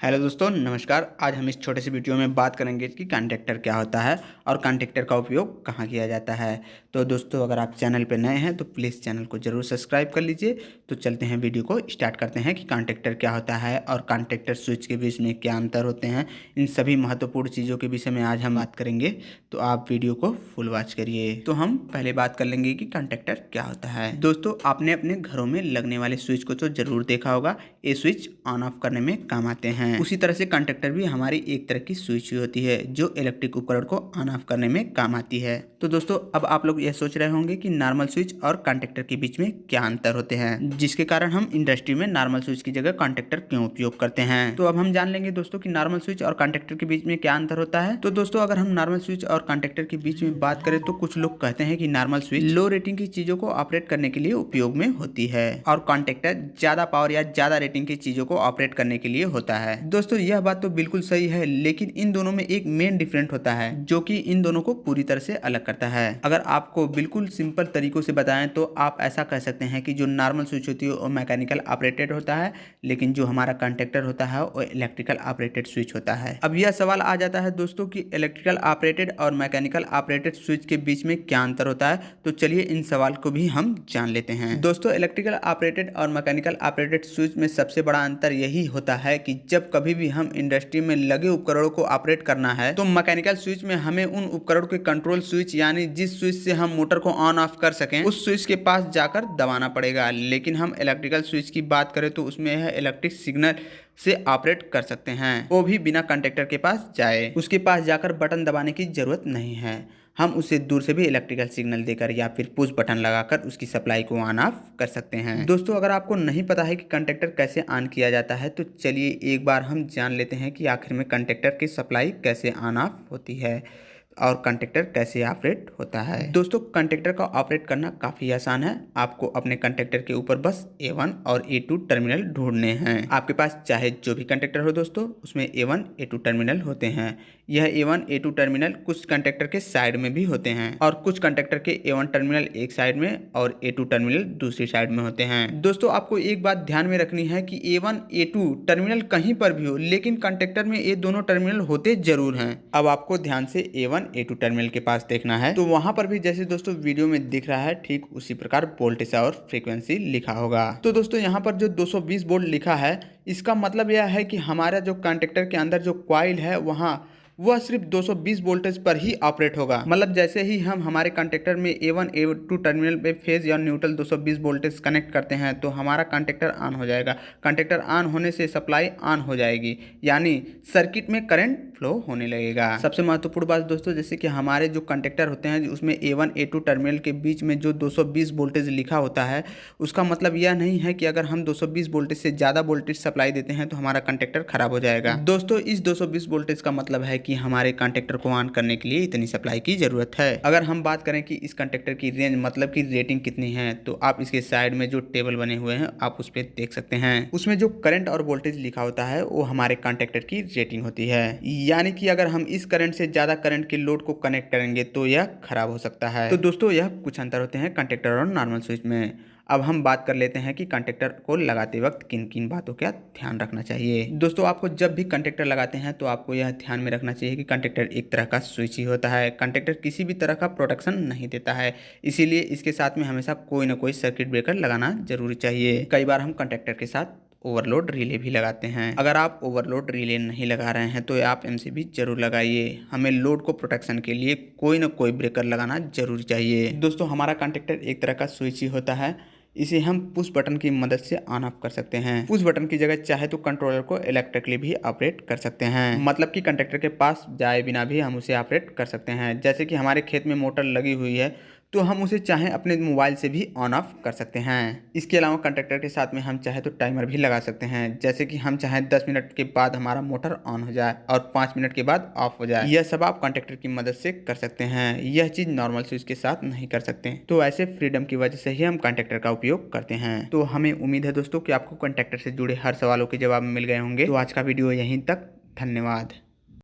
Hello दोस्तों, नमस्कार। आज हम इस छोटे से वीडियो में बात करेंगे कि कॉन्टैक्टर क्या होता है और कॉन्टैक्टर का उपयोग कहाँ किया जाता है। तो दोस्तों, अगर आप चैनल पर नए हैं तो प्लीज़ चैनल को ज़रूर सब्सक्राइब कर लीजिए। तो चलते हैं, वीडियो को स्टार्ट करते हैं कि कॉन्टैक्टर क्या होता है और कॉन्टैक्टर स्विच के बीच में क्या अंतर होते हैं। इन सभी महत्वपूर्ण चीज़ों के विषय में आज हम बात करेंगे, तो आप वीडियो को फुल वॉच करिए। तो हम पहले बात कर लेंगे कि कॉन्टैक्टर क्या होता है। दोस्तों, आपने अपने घरों में लगने वाले स्विच को तो ज़रूर देखा होगा। ये स्विच ऑन ऑफ करने में काम आते हैं। उसी तरह से कॉन्टैक्टर भी हमारी एक तरह की स्विच होती है जो इलेक्ट्रिक उपकरण को ऑन ऑफ करने में काम आती है। तो दोस्तों, अब आप लोग यह सोच रहे होंगे कि नॉर्मल स्विच और कॉन्टैक्टर के बीच में क्या अंतर होते हैं, जिसके कारण हम इंडस्ट्री में नॉर्मल स्विच की जगह कॉन्टैक्टर क्यों उपयोग करते हैं। तो अब हम जान लेंगे दोस्तों कि नॉर्मल स्विच और कॉन्टैक्टर के बीच में क्या अंतर होता है। तो दोस्तों, अगर हम नॉर्मल स्विच और कॉन्टैक्टर के बीच में बात करें तो कुछ लोग कहते हैं कि नॉर्मल स्विच लो रेटिंग की चीजों को ऑपरेट करने के लिए उपयोग में होती है और कॉन्टैक्टर ज्यादा पावर या ज्यादा रेटिंग की चीजों को ऑपरेट करने के लिए होता है। दोस्तों, यह बात तो बिल्कुल सही है, लेकिन इन दोनों में एक मेन डिफरेंट होता है जो कि इन दोनों को पूरी तरह से अलग करता है। अगर आपको बिल्कुल सिंपल तरीकों से बताएं तो आप ऐसा कह सकते हैं कि जो नॉर्मल स्विच होती है वो मैकेनिकल ऑपरेटेड होता है, लेकिन जो हमारा कॉन्टैक्टर होता है वो इलेक्ट्रिकल ऑपरेटेड स्विच होता है। अब यह सवाल आ जाता है दोस्तों कि इलेक्ट्रिकल ऑपरेटेड और मैकेनिकल ऑपरेटेड स्विच के बीच में क्या अंतर होता है। तो चलिए इन सवाल को भी हम जान लेते हैं। दोस्तों, इलेक्ट्रिकल ऑपरेटेड और मैकेनिकल ऑपरेटेड स्विच में सबसे बड़ा अंतर यही होता है कि जब कभी भी हम इंडस्ट्री में लगे उपकरणों को ऑपरेट करना है तो मैकेनिकल स्विच में हमें उन उपकरणों के कंट्रोल स्विच यानी जिस स्विच से हम मोटर को ऑन ऑफ कर सकें उस स्विच के पास जाकर दबाना पड़ेगा। लेकिन हम इलेक्ट्रिकल स्विच की बात करें तो उसमें यह इलेक्ट्रिक सिग्नल से ऑपरेट कर सकते हैं, वो भी बिना कॉन्टैक्टर के पास जाए। उसके पास जाकर बटन दबाने की जरूरत नहीं है, हम उसे दूर से भी इलेक्ट्रिकल सिग्नल देकर या फिर पुश बटन लगाकर उसकी सप्लाई को ऑन ऑफ कर सकते हैं। दोस्तों, अगर आपको नहीं पता है कि कॉन्टैक्टर कैसे ऑन किया जाता है तो चलिए एक बार हम जान लेते हैं कि आखिर में कॉन्टैक्टर की सप्लाई कैसे ऑन ऑफ होती है और कॉन्टैक्टर कैसे ऑपरेट होता है। दोस्तों, कॉन्टैक्टर का ऑपरेट करना काफ़ी आसान है। आपको अपने कॉन्टैक्टर के ऊपर बस A1 और A2 टर्मिनल ढूंढने हैं। आपके पास चाहे जो भी कॉन्टैक्टर हो दोस्तों, उसमें A1 A2 टर्मिनल होते हैं। यह A1 A2 टर्मिनल कुछ कॉन्टैक्टर के साइड में भी होते हैं और कुछ कॉन्टैक्टर के A1 टर्मिनल एक साइड में और A2 टर्मिनल दूसरी साइड में होते हैं। दोस्तों, आपको एक बात ध्यान में रखनी है कि A1 A2 टर्मिनल कहीं पर भी हो, लेकिन कॉन्टैक्टर में ये दोनों टर्मिनल होते जरूर हैं। अब आपको ध्यान से A1 A2 टर्मिनल के पास देखना है, तो वहां पर भी जैसे दोस्तों वीडियो में दिख रहा है ठीक उसी प्रकार वोल्टेज और फ्रीक्वेंसी लिखा होगा। तो दोस्तों, यहाँ पर जो 220 वोल्ट लिखा है इसका मतलब यह है कि हमारा जो कॉन्टैक्टर के अंदर जो कॉइल है वह सिर्फ 220 वोल्टेज पर ही ऑपरेट होगा। मतलब जैसे ही हम हमारे कॉन्टैक्टर में A1 A2 टर्मिनल पे फेज या न्यूट्रल 220 वोल्टेज कनेक्ट करते हैं तो हमारा कॉन्टैक्टर ऑन हो जाएगा। कॉन्टैक्टर ऑन होने से सप्लाई ऑन हो जाएगी, यानी सर्किट में करंट फ्लो होने लगेगा। सबसे महत्वपूर्ण बात दोस्तों, जैसे कि हमारे जो कॉन्टैक्टर होते हैं उसमें A1 A2 टर्मिनल के बीच में जो 220 वोल्टेज लिखा होता है उसका मतलब यह नहीं है कि अगर हम 220 वोल्टेज से ज़्यादा वोल्टेज सप्लाई देते हैं तो हमारा कॉन्टैक्टर खराब हो जाएगा। दोस्तों, इस 220 वोल्टेज का मतलब है कि हमारे कॉन्टैक्टर को ऑन करने के लिए इतनी सप्लाई की जरूरत है। अगर हम बात करें कि इस कॉन्टैक्टर की रेंज मतलब कि रेटिंग कितनी है, तो आप इसके साइड में जो टेबल बने हुए हैं आप उस पर देख सकते हैं। उसमें जो करंट और वोल्टेज लिखा होता है वो हमारे कॉन्टैक्टर की रेटिंग होती है, यानी कि अगर हम इस करंट से ज्यादा करंट के लोड को कनेक्ट करेंगे तो यह खराब हो सकता है। तो दोस्तों, यह कुछ अंतर होते हैं कॉन्टैक्टर और नॉर्मल स्विच में। अब हम बात कर लेते हैं कि कॉन्टैक्टर को लगाते वक्त किन किन बातों का ध्यान रखना चाहिए। दोस्तों, आपको जब भी कॉन्टैक्टर लगाते हैं तो आपको यह ध्यान में रखना चाहिए कि कॉन्टैक्टर एक तरह का स्विच ही होता है। कॉन्टैक्टर किसी भी तरह का प्रोटेक्शन नहीं देता है, इसीलिए इसके साथ में हमेशा कोई ना कोई सर्किट ब्रेकर लगाना जरूरी चाहिए। कई बार हम कॉन्टैक्टर के साथ ओवरलोड रिले भी लगाते हैं। अगर आप ओवरलोड रिले नहीं लगा रहे हैं तो आप MCB जरूर लगाइए। हमें लोड को प्रोटेक्शन के लिए कोई ना कोई ब्रेकर लगाना जरूरी चाहिए। दोस्तों, हमारा कॉन्टैक्टर एक तरह का स्विच ही होता है, इसे हम पुश बटन की मदद से ऑन ऑफ कर सकते हैं। पुश बटन की जगह चाहे तो कंट्रोलर को इलेक्ट्रिकली भी ऑपरेट कर सकते हैं, मतलब कि कॉन्टैक्टर के पास जाए बिना भी हम उसे ऑपरेट कर सकते हैं। जैसे कि हमारे खेत में मोटर लगी हुई है तो हम उसे चाहे अपने मोबाइल से भी ऑन ऑफ कर सकते हैं। इसके अलावा कॉन्टैक्टर के साथ में हम चाहे तो टाइमर भी लगा सकते हैं, जैसे कि हम चाहे 10 मिनट के बाद हमारा मोटर ऑन हो जाए और 5 मिनट के बाद ऑफ हो जाए। यह सब आप कॉन्टैक्टर की मदद से कर सकते हैं। यह चीज़ नॉर्मल स्विच के साथ नहीं कर सकते, तो ऐसे फ्रीडम की वजह से ही हम कॉन्टैक्टर का उपयोग करते हैं। तो हमें उम्मीद है दोस्तों कि आपको कॉन्टैक्टर से जुड़े हर सवालों के जवाब मिल गए होंगे। तो आज का वीडियो यहीं तक, धन्यवाद।